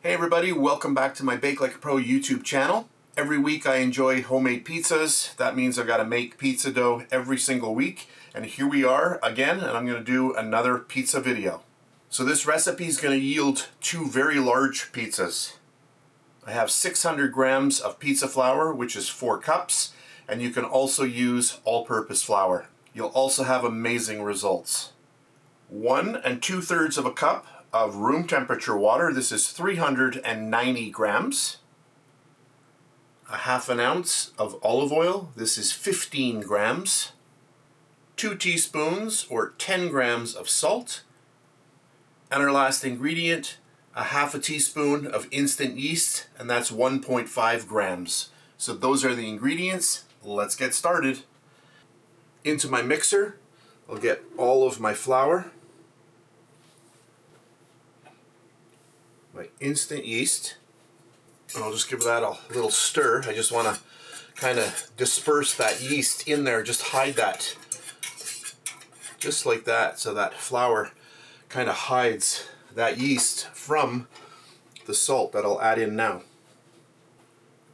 Hey everybody, welcome back to my Bake Like a Pro YouTube channel. Every week I enjoy homemade pizzas. That means I've got to make pizza dough every single week. And here we are again, and I'm going to do another pizza video. So this recipe is going to yield two very large pizzas. I have 600 grams of pizza flour, which is 4 cups, and you can also use all-purpose flour. You'll also have amazing results. 1 2/3 of a cup of room temperature water. This is 390 grams. A half an ounce of olive oil. This is 15 grams. 2 teaspoons or 10 grams of salt. And our last ingredient, a half a teaspoon of instant yeast, and that's 1.5 grams. So those are the ingredients. Let's get started. Into my mixer, I'll get all of my flour, my instant yeast, and I'll just give that a little stir. I just want to kind of disperse that yeast in there, just hide that, just like that, so that flour kind of hides that yeast from the salt that I'll add in now.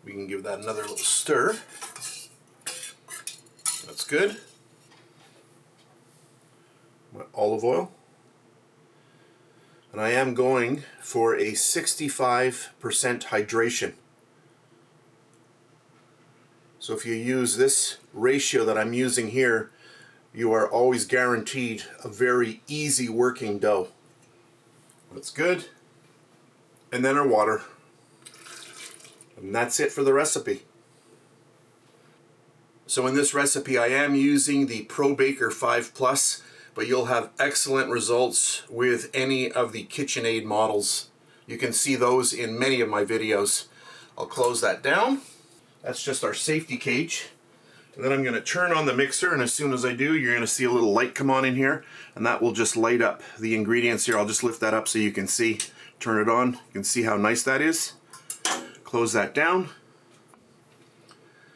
We can give that another little stir. That's good. My olive oil. And I am going for a 65% hydration. So if you use this ratio that I'm using here, you are always guaranteed a very easy working dough. That's good. And then our water. And that's it for the recipe. So in this recipe I am using the Pro Baker 5 Plus, but you'll have excellent results with any of the KitchenAid models. You can see those in many of my videos. I'll close that down. That's just our safety cage. And then I'm going to turn on the mixer, and as soon as I do, you're going to see a little light come on in here, and that will just light up the ingredients here. I'll just lift that up so you can see. Turn it on. You can see how nice that is. Close that down.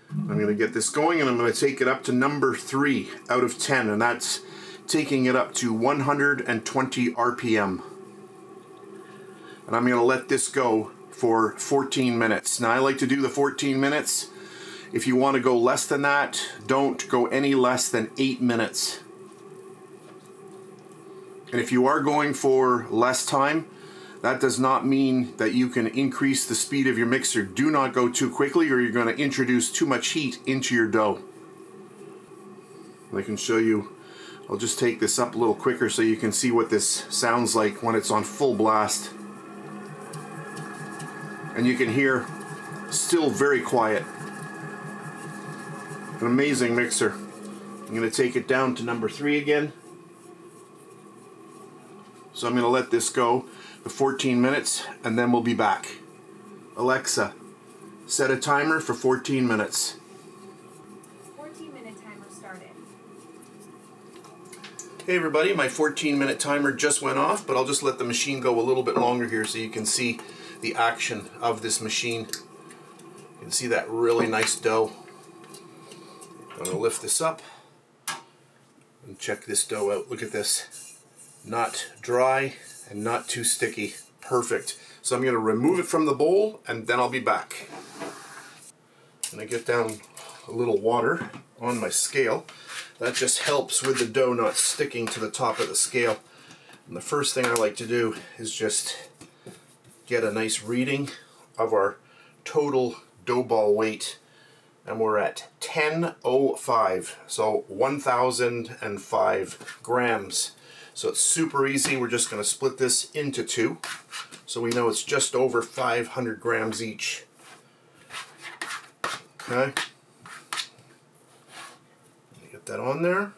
I'm going to get this going, and I'm going to take it up to number 3 out of 10, and that's taking it up to 120 RPM. And I'm going to let this go for 14 minutes. Now I like to do the 14 minutes. If you want to go less than that, don't go any less than 8 minutes. And if you are going for less time, that does not mean that you can increase the speed of your mixer. Do not go too quickly, or you're going to introduce too much heat into your dough. I can show you. I'll just take this up a little quicker so you can see what this sounds like when it's on full blast. And you can hear still very quiet. An amazing mixer. I'm going to take it down to number 3 again. So I'm going to let this go for 14 minutes and then we'll be back. Alexa, set a timer for 14 minutes. 14-minute timer started. Hey everybody, my 14-minute timer just went off, but I'll just let the machine go a little bit longer here so you can see the action of this machine. You can see that really nice dough. I'm going to lift this up and check this dough out. Look at this. Not dry and not too sticky. Perfect. So I'm going to remove it from the bowl and then I'll be back. And I get down a little water on my scale. That just helps with the dough not sticking to the top of the scale. And the first thing I like to do is just get a nice reading of our total dough ball weight. And we're at 1005, so 1005 grams. So it's super easy. We're just going to split this into 2, so we know it's just over 500 grams each. Okay. Get that on there.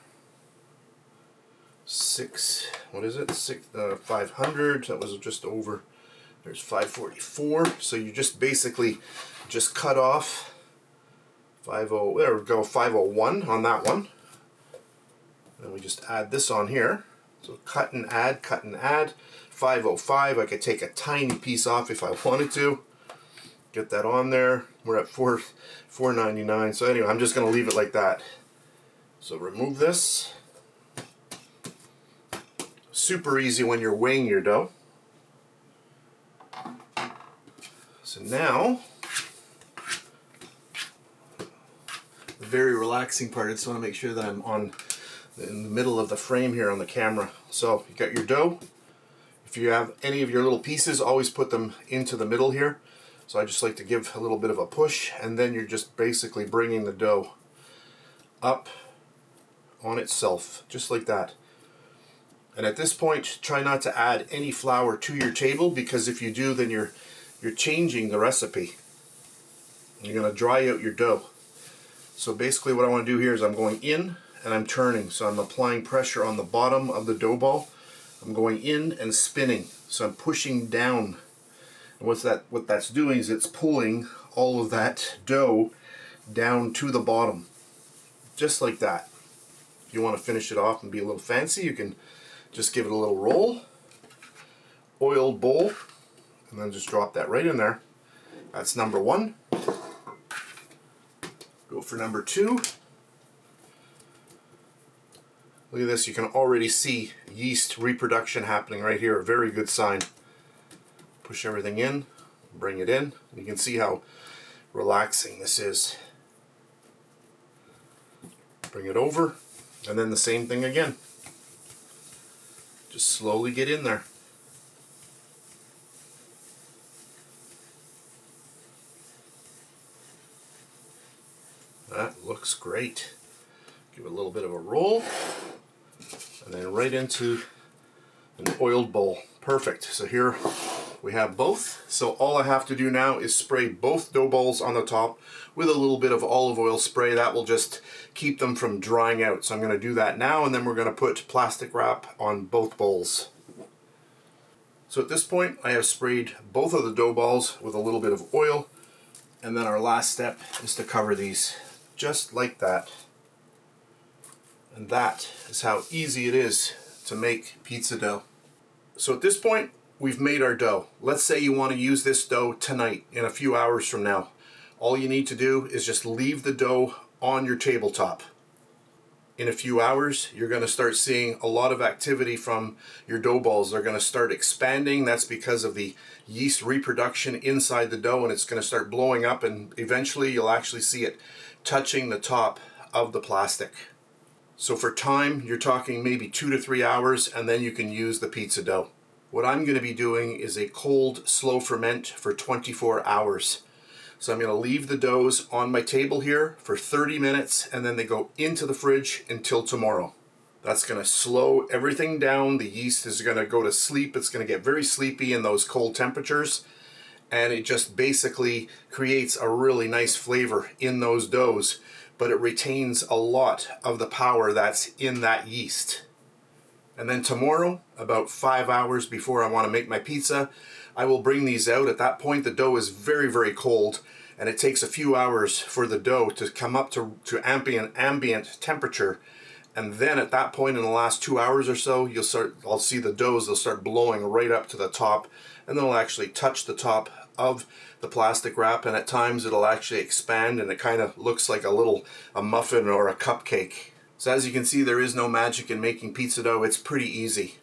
500. That was just over. There's 544. So you just basically just cut off 50. There we go. 501 on that one. Then we just add this on here. So cut and add, cut and add. 505. I could take a tiny piece off if I wanted to. Get that on there. We're at 499. So anyway, I'm just going to leave it like that. So remove this. Super easy when you're weighing your dough. So now, the very relaxing part, I just want to make sure that I'm in the middle of the frame here on the camera. So you got your dough. If you have any of your little pieces, always put them into the middle here. So I just like to give a little bit of a push, and then you're just basically bringing the dough up on itself, just like that. And at this point, try not to add any flour to your table, because if you do, then you're changing the recipe. You're going to dry out your dough. So basically what I want to do here is I'm going in and I'm turning. So I'm applying pressure on the bottom of the dough ball. I'm going in and spinning. So I'm pushing down. And what that's doing is it's pulling all of that dough down to the bottom. Just like that. If you want to finish it off and be a little fancy, you can just give it a little roll. Oiled bowl. And then just drop that right in there. That's number one. Go for number two. Look at this, you can already see yeast reproduction happening right here. A very good sign. Push everything in, bring it in. You can see how relaxing this is. Bring it over, and then the same thing again. Just slowly get in there. That looks great. Give it a little bit of a roll, and then right into an oiled bowl. Perfect. So here we have both. So all I have to do now is spray both dough balls on the top with a little bit of olive oil spray. That will just keep them from drying out. So I'm going to do that now, and then we're going to put plastic wrap on both bowls. So at this point, I have sprayed both of the dough balls with a little bit of oil, and then our last step is to cover these just like that. And that is how easy it is to make pizza dough. So at this point, we've made our dough. Let's say you want to use this dough tonight, in a few hours from now. All you need to do is just leave the dough on your tabletop. In a few hours, you're going to start seeing a lot of activity from your dough balls. They're going to start expanding. That's because of the yeast reproduction inside the dough, and it's going to start blowing up, and eventually you'll actually see it touching the top of the plastic. So for time, you're talking maybe 2 to 3 hours, and then you can use the pizza dough. What I'm going to be doing is a cold, slow ferment for 24 hours. So I'm going to leave the doughs on my table here for 30 minutes, and then they go into the fridge until tomorrow. That's going to slow everything down. The yeast is going to go to sleep. It's going to get very sleepy in those cold temperatures, and it just basically creates a really nice flavor in those doughs, but it retains a lot of the power that's in that yeast. And then tomorrow, about 5 hours before I want to make my pizza, I will bring these out. At that point, the dough is very, very cold, and it takes a few hours for the dough to come up to ambient temperature. And then at that point, in the last 2 hours or so, I'll see the doughs, they'll start blowing right up to the top, and they'll actually touch the top of the plastic wrap, and at times it'll actually expand, and it kind of looks like a muffin or a cupcake. So as you can see, there is no magic in making pizza dough. It's pretty easy.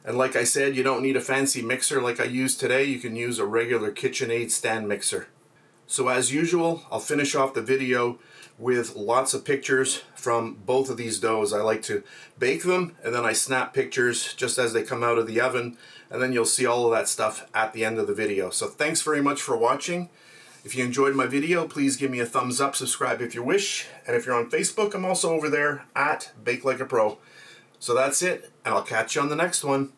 And like I said, you don't need a fancy mixer like I used today. You can use a regular KitchenAid stand mixer. So as usual, I'll finish off the video with lots of pictures from both of these doughs. I like to bake them, and then I snap pictures just as they come out of the oven, and then you'll see all of that stuff at the end of the video. So thanks very much for watching. If you enjoyed my video, please give me a thumbs up, subscribe if you wish, and if you're on Facebook, I'm also over there at BakeLikeAPro. So that's it, and I'll catch you on the next one.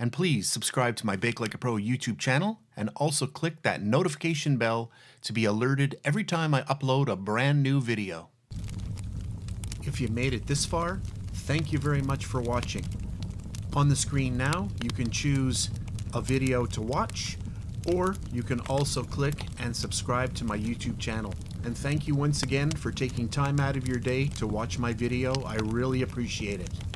And please subscribe to my Bake Like a Pro YouTube channel and also click that notification bell to be alerted every time I upload a brand new video. If you made it this far, thank you very much for watching. On the screen now, you can choose a video to watch, or you can also click and subscribe to my YouTube channel. And thank you once again for taking time out of your day to watch my video. I really appreciate it.